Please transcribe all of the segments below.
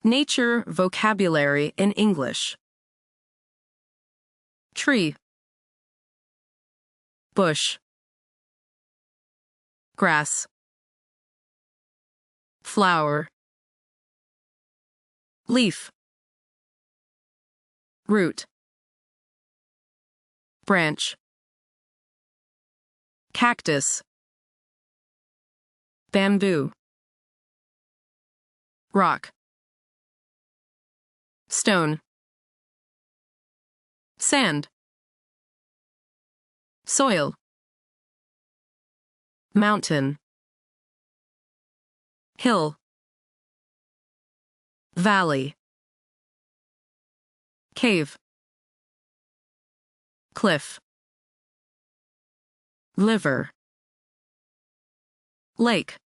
Nature vocabulary in English. Tree, bush, grass, flower, leaf, root, branch, cactus, bamboo, rock, stone, sand, soil, mountain, hill, valley, cave, cliff, liver, lake,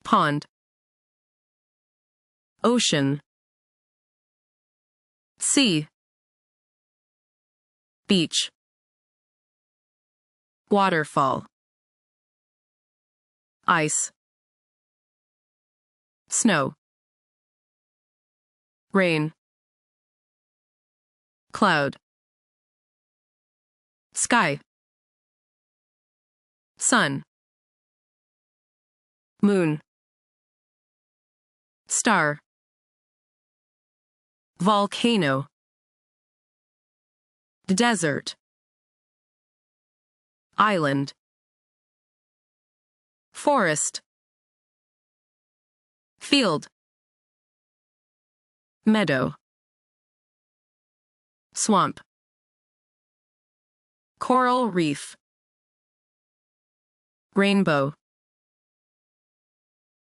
pond, ocean, sea, beach, waterfall, ice, snow, rain, cloud, sky, sun, moon, star, volcano, desert, island, forest, field, meadow, swamp, coral reef, rainbow,